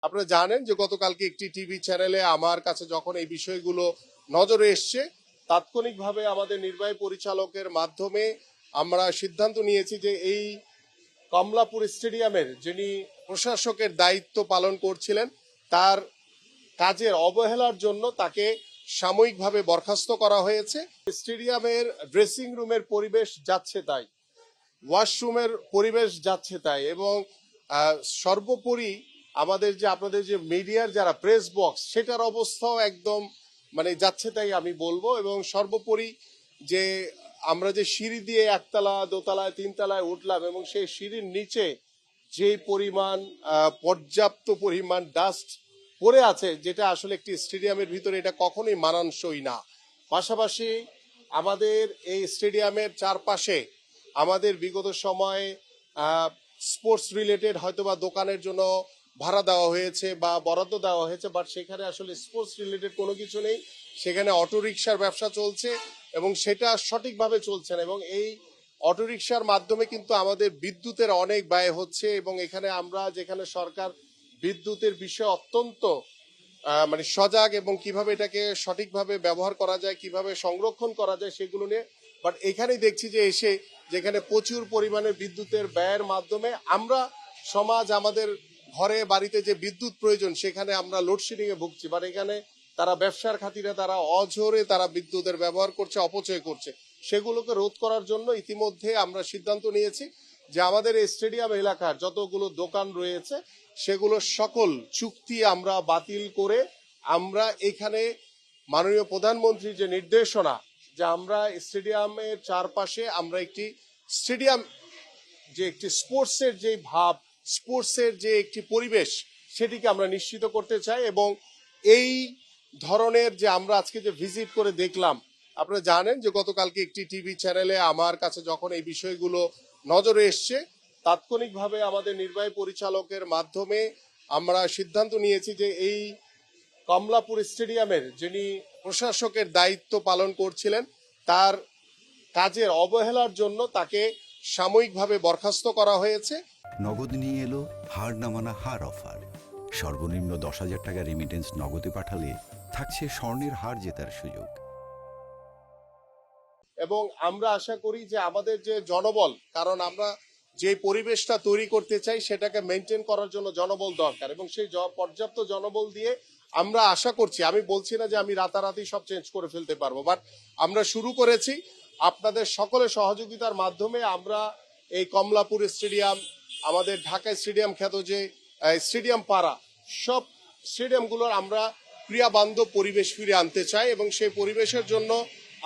আপনারা জানেন যে গতকালকে একটি টিভি চ্যানেলে আমার কাছে যখন এই বিষয়গুলো নজরে এসছে, তাৎক্ষণিকভাবে আমাদের নির্বাহী পরিচালকের মাধ্যমে আমরা সিদ্ধান্ত নিয়েছি যে এই কমলাপুর স্টেডিয়ামের যিনি প্রশাসকের দায়িত্ব পালন করছিলেন তার কাজের অবহেলার জন্য তাকে সাময়িকভাবে বরখাস্ত করা হয়েছে। স্টেডিয়ামের ড্রেসিং রুমের পরিবেশ যাচ্ছে তাই, ওয়াশরুমের পরিবেশ যাচ্ছে তাই, এবং সর্বোপরি আমাদের যে আপনাদের যে মিডিয়ার যারা প্রেস বক্স সেটার অবস্থাও একদম যাচ্ছে তাই আমি বলবো। এবং সর্বোপরি যে আমরা যে সিঁড়ি দিয়ে একতলা দোতলায় তিনতলায় উঠলাম এবং সেই সিঁড়ির নিচে যে পরিমাণ পর্যাপ্ত পরিমাণ ডাস্ট পড়ে আছে, যেটা আসলে একটি স্টেডিয়ামের ভিতরে এটা কখনোই মানানসই না। পাশাপাশি আমাদের এই স্টেডিয়ামের চারপাশে আমাদের বিগত সময়ে স্পোর্টস রিলেটেড হয়তোবা দোকানের জন্য ভাড়া দেওয়া হয়েছে বা বরাদ্দ দেওয়া হয়েছে, বাট সেখানে আসলে স্পোর্টস রিলেটেড কোনো কিছু নেই। সেখানে অটোরিকশার ব্যবসা চলছে এবং সেটা সঠিকভাবে চলছে না, এবং এই অটোরিকশার মাধ্যমে কিন্তু আমাদের বিদ্যুতের অনেক ব্যয় হচ্ছে। এবং এখানে আমরা যেখানে সরকার বিদ্যুতের বিষয়ে অত্যন্ত সজাগ এবং কিভাবে এটাকে সঠিকভাবে ব্যবহার করা যায়, কিভাবে সংরক্ষণ করা যায় সেগুলো নিয়ে, বাট এখানেই দেখছি যে এসে যেখানে প্রচুর পরিমাণে বিদ্যুতের ব্যয়ের মাধ্যমে আমরা সমাজ আমাদের ঘরে বাড়িতে যে বিদ্যুৎ প্রয়োজন সেখানে আমরা লোডশেডিং এ ভুগছি, বাট এখানে তারা ব্যবসার খাতিরে তারা অঝোরে তারা বিদ্যুতের ব্যবহার করছে, অপচয় করছে। সেগুলোকে রোধ করার জন্য ইতিমধ্যে আমরা সিদ্ধান্ত নিয়েছি যে আমাদের এই স্টেডিয়াম এলাকার যতগুলো দোকান রয়েছে সেগুলো সকল চুক্তি আমরা বাতিল করে আমরা এখানে মাননীয় প্রধানমন্ত্রীর যে নির্দেশনা যে আমরা স্টেডিয়ামের চারপাশে আমরা একটি স্টেডিয়াম যে একটি স্পোর্টসের যে ভাব, স্পোর্টসের যে একটি পরিবেশ সেটিকে আমরা নিশ্চিত করতে চাই। এবং এই ধরনের যে আমরা আজকে যে ভিজিট করে দেখলাম, আপনারা জানেন যে গতকালকে একটি টিভি চ্যানেলে আমার কাছে যখন এই বিষয়গুলো নজরে এসছে, তাৎক্ষণিকভাবে আমাদের নির্বাহী পরিচালকের মাধ্যমে আমরা সিদ্ধান্ত নিয়েছি যে এই কমলাপুর স্টেডিয়ামের যিনি প্রশাসকের দায়িত্ব পালন করছিলেন তার কাজের অবহেলার জন্য তাকে সাময়িকভাবে বরখাস্ত করা হয়েছে। নগদ নিয়ে এলো হার না মানা হার অফার। সর্বনিম্ন 10,000 টাকা রেমিটেন্স নগদে পাঠালে থাকছে স্বর্ণের হার জেতার সুযোগ। এবং আমরা আশা করি যে আমাদের যে জনবল, কারণ আমরা যে পরিবেশটা তৈরি করতে চাই সেটাকে মেনটেন করার জন্য জনবল দরকার, এবং সেই পর্যাপ্ত জনবল দিয়ে আমরা আশা করছি, আমি বলছি না যে আমি রাতারাতি সব চেঞ্জ করে ফেলতে পারবো, বাট আমরা শুরু করেছি। আপনাদের সকলের সহযোগিতার মাধ্যমে আমরা এই কমলাপুর স্টেডিয়াম, আমাদের ঢাকা স্টেডিয়াম খ্যাত যে স্টেডিয়াম পাড়া, সব স্টেডিয়ামগুলোর আমরা ক্রিয়া বান্ধব পরিবেশ ফিরে আনতে চাই। এবং সেই পরিবেশের জন্য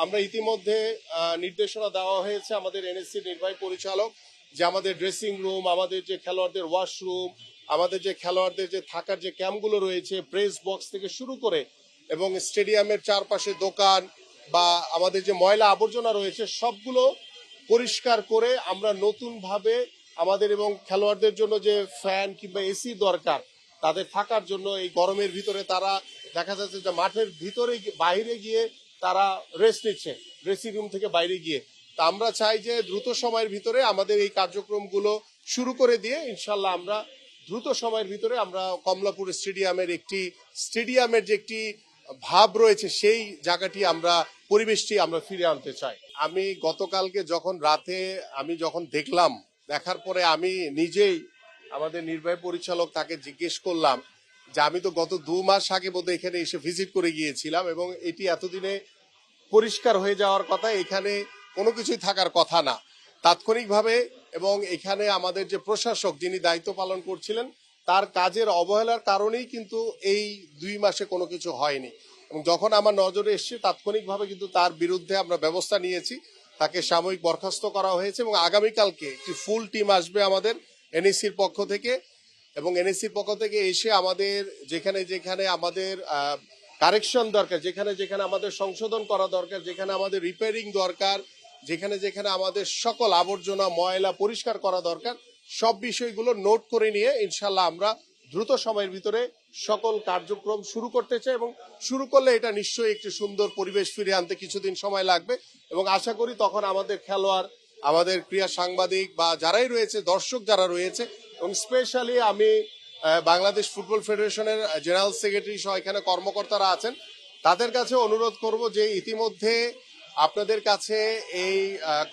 আমরা ইতিমধ্যে নির্দেশনা দেওয়া হয়েছে আমাদের এনএসসি নির্বাহী পরিচালক যে আমাদের ড্রেসিং রুম, আমাদের যে খেলোয়াড়দের ওয়াশরুম, আমাদের যে খেলোয়াড়দের যে থাকার যে ক্যাম্পগুলো রয়েছে, প্রেস বক্স থেকে শুরু করে এবং স্টেডিয়ামের চারপাশে দোকান বা আমাদের যে ময়লা আবর্জনা রয়েছে সবগুলো পরিষ্কার করে আমরা নতুনভাবে আমাদের এবং খেলোয়াড়দের জন্য যে ফ্যান কিংবা এসি দরকার তাদের থাকার জন্য, এই গরমের ভিতরে তারা দেখা যাচ্ছে যে মাঠের ভিতরে বাইরে গিয়ে তারা রেস্ট নিচ্ছে ড্রেসিং রুম থেকে বাইরে গিয়ে। তা আমরা চাই যে দ্রুত সময়ের ভিতরে আমাদের এই কার্যক্রমগুলো শুরু করে দিয়ে ইনশাল্লাহ আমরা দ্রুত সময়ের ভিতরে আমরা কমলাপুর স্টেডিয়ামের যে একটি ভাব রয়েছে সেই জায়গাটি আমরা পরিবেশটি আমরা ফিরে আনতে চাই। আমি গতকালকে যখন রাতে আমি যখন দেখলাম, দেখার পরে আমি নিজেই আমাদের নির্বাহী পরিচালক তাকে জিজ্ঞেস করলাম যে আমি তো গত 2 মাস আগে বোধহয় এখানে এসে ভিজিট করে গিয়েছিলাম এবং এটি এতদিনে পরিষ্কার হয়ে যাওয়ার কথা, এখানে কোনো কিছুই থাকার কথা না তাৎক্ষণিকভাবে। এবং এখানে আমাদের যে প্রশাসক যিনি দায়িত্ব পালন করছিলেন তার কাজের অবহেলার কারণেই কিন্তু এই 2 মাসে কোনো কিছু হয়নি। এবং যখন আমার নজরে এসছে তাৎক্ষণিকভাবে কিন্তু তার বিরুদ্ধে আমরা ব্যবস্থা নিয়েছি, তাকে সাময়িক বরখাস্ত করা হয়েছে। এবং আগামীকালকে একটি ফুল টিম আসবে আমাদের এনএসসির পক্ষ থেকে, এবং এনএসসির পক্ষ থেকে এসে আমাদের যেখানে যেখানে আমাদের কারেকশন দরকার, যেখানে যেখানে আমাদের সংশোধন করা দরকার, যেখানে আমাদের রিপেয়ারিং দরকার, যেখানে যেখানে আমাদের সকল আবর্জনা ময়লা পরিষ্কার করা দরকার, সব বিষয়গুলো নোট করে নিয়ে ইনশাল্লাহ আমরা দ্রুত সময়ের ভিতরে সকল কার্যক্রম শুরু করতে চাই। এবং শুরু করলে এটা নিশ্চয়ই একটি সুন্দর পরিবেশ ফিরে আনতে কিছুদিন সময় লাগবে, এবং আশা করি তখন আমাদের খেলোয়াড়, আমাদের ক্রীড়া সাংবাদিক বা যারাই রয়েছে, দর্শক যারা রয়েছে, এবং স্পেশালি আমি বাংলাদেশ ফুটবল ফেডারেশনের জেনারেল সেক্রেটারি সহ এখানে কর্মকর্তারা আছেন, তাদের কাছে অনুরোধ করব যে ইতিমধ্যে আপনাদের কাছে এই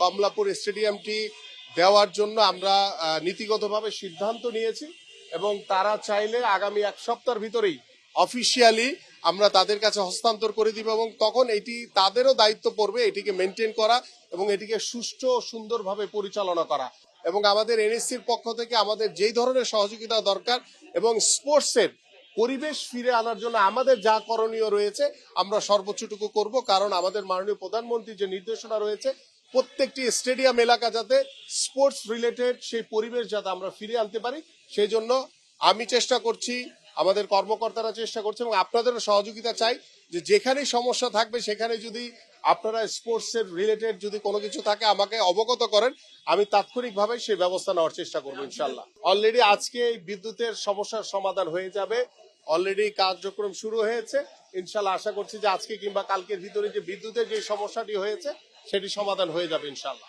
কমলাপুর স্টেডিয়ামটি দেওয়ার জন্য আমরা নীতিগতভাবে সিদ্ধান্ত নিয়েছি এবং তারা চাইলে আগামী এক সপ্তাহের ভিতরেই অফিসিয়ালি আমরা তাদের কাছে হস্তান্তর করে দিব এবং তখন এটি তাদেরও দায়িত্ব পড়বে এটিকে মেনটেন করা এবং এটিকে সুষ্ঠু ও সুন্দরভাবে পরিচালনা করা। এবং আমাদের এনএসসির পক্ষ থেকে আমাদের যেই ধরনের সহযোগিতা দরকার এবং স্পোর্টসের পরিবেশ ফিরে আনার জন্য আমাদের যা করণীয় রয়েছে আমরা সর্বোচ্চটুকু করব, কারণ আমাদের মাননীয় প্রধানমন্ত্রীর যে নির্দেশনা রয়েছে প্রত্যেকটি স্টেডিয়াম এলাকা যাতে স্পোর্টস রিলেটেড সেই পরিবেশ যাতে আমরা ফিরে আনতে পারি, সেই জন্য আমি চেষ্টা করছি, আমাদের কর্মকর্তারা চেষ্টা করছে এবং আপনাদেরও সহযোগিতা চাই যে যেখানেই সমস্যা থাকবে সেখানে যদি আপনারা স্পোর্টসের রিলেটেড যদি কোনো কিছু থাকে আমাকে অবগত করেন, আমি তাৎক্ষণিকভাবে সেই ব্যবস্থা নেওয়ার চেষ্টা করবো ইনশাল্লাহ। অলরেডি আজকে এই বিদ্যুতের সমস্যার সমাধান হয়ে যাবে, অলরেডি কার্যক্রম শুরু হয়েছে। ইনশাল্লাহ আশা করছি যে আজকে কিংবা কালকের ভিতরে যে বিদ্যুতের যে সমস্যাটি হয়েছে সেটি সমাধান হয়ে যাবে ইনশাল্লাহ।